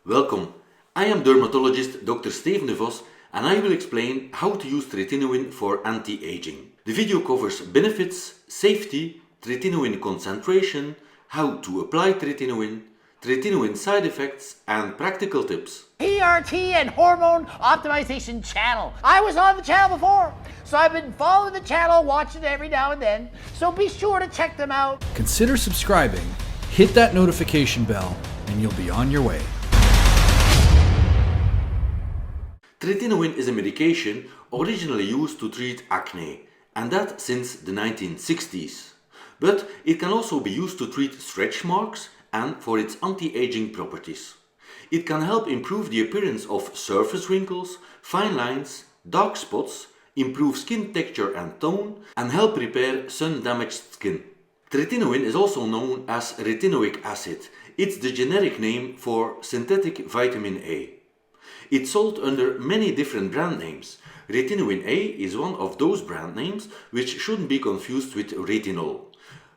Welcome, I am Dermatologist Dr Steven Devos and I will explain how to use Tretinoin for anti-aging. The video covers benefits, safety, Tretinoin concentration, how to apply Tretinoin, Tretinoin side effects and practical tips. PRT and Hormone Optimization channel. I was on the channel before, so I've been following the channel, watching it every now and then, so be sure to check them out. Consider subscribing, hit that notification bell, and you'll be on your way. Tretinoin is a medication originally used to treat acne, and that since the 1960s. But it can also be used to treat stretch marks and for its anti-aging properties. It can help improve the appearance of surface wrinkles, fine lines, dark spots, improve skin texture and tone, and help repair sun-damaged skin. Tretinoin is also known as retinoic acid. It's the generic name for synthetic vitamin A. It's sold under many different brand names. Retinoin A is one of those brand names which shouldn't be confused with retinol.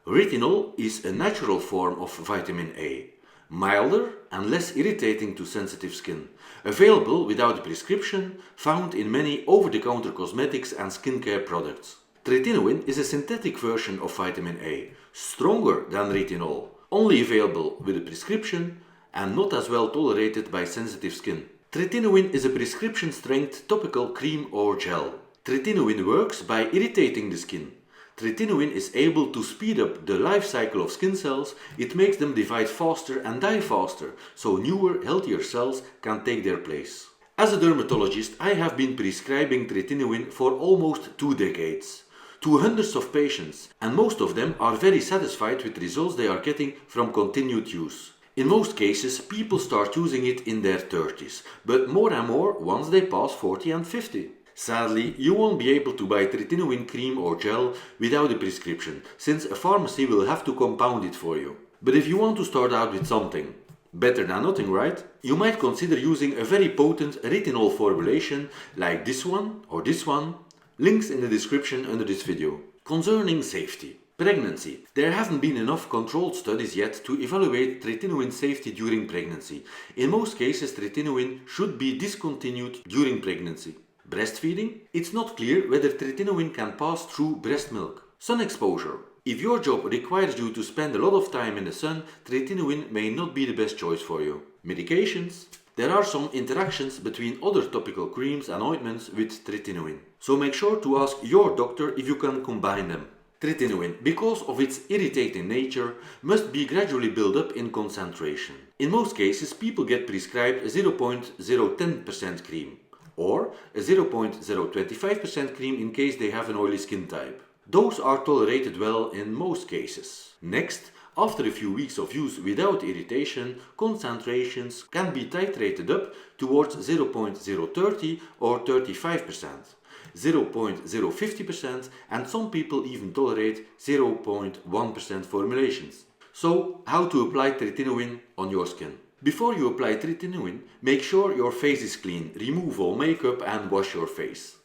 Retinol is a natural form of vitamin A, milder and less irritating to sensitive skin, available without a prescription, found in many over-the-counter cosmetics and skincare products. Tretinoin is a synthetic version of vitamin A, stronger than retinol, only available with a prescription and not as well tolerated by sensitive skin. Tretinoin is a prescription-strength topical cream or gel. Tretinoin works by irritating the skin. Tretinoin is able to speed up the life cycle of skin cells. It makes them divide faster and die faster, so newer, healthier cells can take their place. As a dermatologist, I have been prescribing Tretinoin for almost 2 decades, to hundreds of patients, and most of them are very satisfied with the results they are getting from continued use. In most cases, people start using it in their 30s, but more and more once they pass 40 and 50. Sadly, you won't be able to buy Tretinoin cream or gel without a prescription, since a pharmacy will have to compound it for you. But if you want to start out with something, better than nothing, right? You might consider using a very potent retinol formulation like this one or this one. Links in the description under this video. Concerning safety. Pregnancy. There haven't been enough controlled studies yet to evaluate Tretinoin safety during pregnancy. In most cases, Tretinoin should be discontinued during pregnancy. Breastfeeding. It's not clear whether Tretinoin can pass through breast milk. Sun exposure. If your job requires you to spend a lot of time in the sun, Tretinoin may not be the best choice for you. Medications. There are some interactions between other topical creams and ointments with Tretinoin. So make sure to ask your doctor if you can combine them. Tretinoin, because of its irritating nature, must be gradually built up in concentration. In most cases, people get prescribed a 0.010% cream or a 0.025% cream in case they have an oily skin type. Those are tolerated well in most cases. Next, after a few weeks of use without irritation, concentrations can be titrated up towards 0.030 or 35%. 0.050% and some people even tolerate 0.1% formulations. So, how to apply Tretinoin on your skin? Before you apply Tretinoin, make sure your face is clean, remove all makeup and wash your face.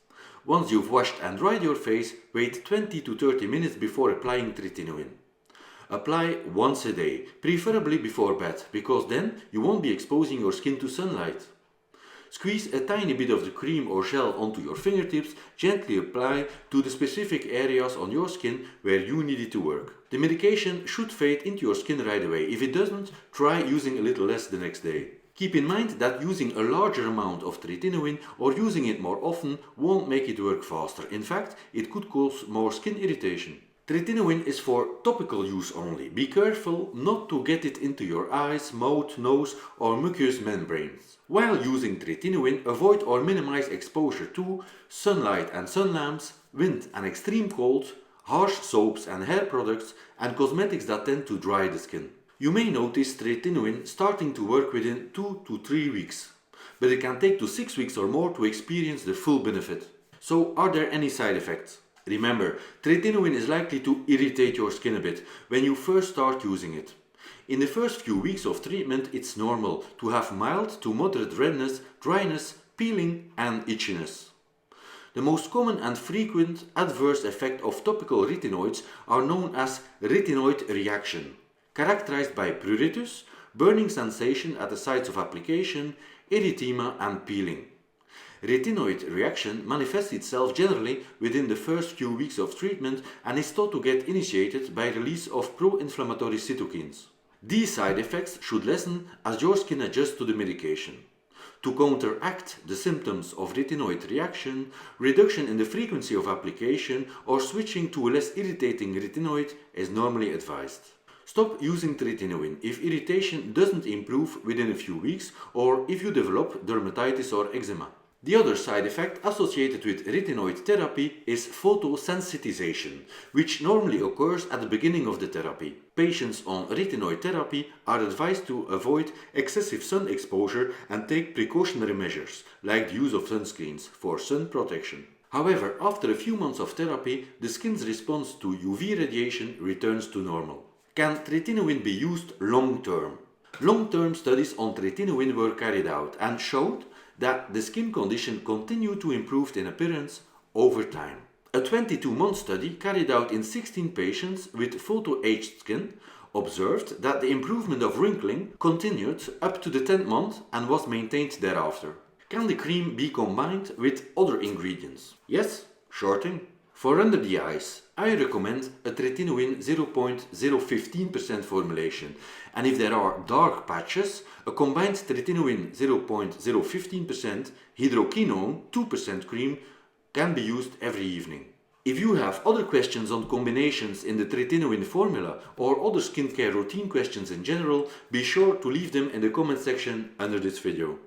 Once you've washed and dried your face, wait 20 to 30 minutes before applying Tretinoin. Apply once a day, preferably before bed, because then you won't be exposing your skin to sunlight. Squeeze a tiny bit of the cream or gel onto your fingertips, gently apply to the specific areas on your skin where you need it to work. The medication should fade into your skin right away. If it doesn't, try using a little less the next day. Keep in mind that using a larger amount of Tretinoin or using it more often won't make it work faster. In fact, it could cause more skin irritation. Tretinoin is for topical use only. Be careful not to get it into your eyes, mouth, nose or mucous membranes. While using Tretinoin, avoid or minimize exposure to sunlight and sun lamps, wind and extreme cold, harsh soaps and hair products, and cosmetics that tend to dry the skin. You may notice Tretinoin starting to work within 2 to 3 weeks, but it can take to 6 weeks or more to experience the full benefit. So, are there any side effects? Remember, Tretinoin is likely to irritate your skin a bit when you first start using it. In the first few weeks of treatment, it's normal to have mild to moderate redness, dryness, peeling and itchiness. The most common and frequent adverse effect of topical retinoids are known as retinoid reaction, characterized by pruritus, burning sensation at the sites of application, erythema and peeling. Retinoid reaction manifests itself generally within the first few weeks of treatment and is thought to get initiated by release of pro-inflammatory cytokines. These side effects should lessen as your skin adjusts to the medication. To counteract the symptoms of retinoid reaction, reduction in the frequency of application or switching to a less irritating retinoid is normally advised. Stop using Tretinoin if irritation doesn't improve within a few weeks or if you develop dermatitis or eczema. The other side effect associated with retinoid therapy is photosensitization, which normally occurs at the beginning of the therapy. Patients on retinoid therapy are advised to avoid excessive sun exposure and take precautionary measures, like the use of sunscreens for sun protection. However, after a few months of therapy, the skin's response to UV radiation returns to normal. Can Tretinoin be used long-term? Long-term studies on Tretinoin were carried out and showed that the skin condition continued to improve in appearance over time. A 22-month study carried out in 16 patients with photo-aged skin observed that the improvement of wrinkling continued up to the 10th month and was maintained thereafter. Can the cream be combined with other ingredients? Yes, shorting. For under the eyes, I recommend a Tretinoin 0.015% formulation, and if there are dark patches, a combined Tretinoin 0.015% hydroquinone 2% cream can be used every evening. If you have other questions on combinations in the Tretinoin formula or other skincare routine questions in general, be sure to leave them in the comment section under this video.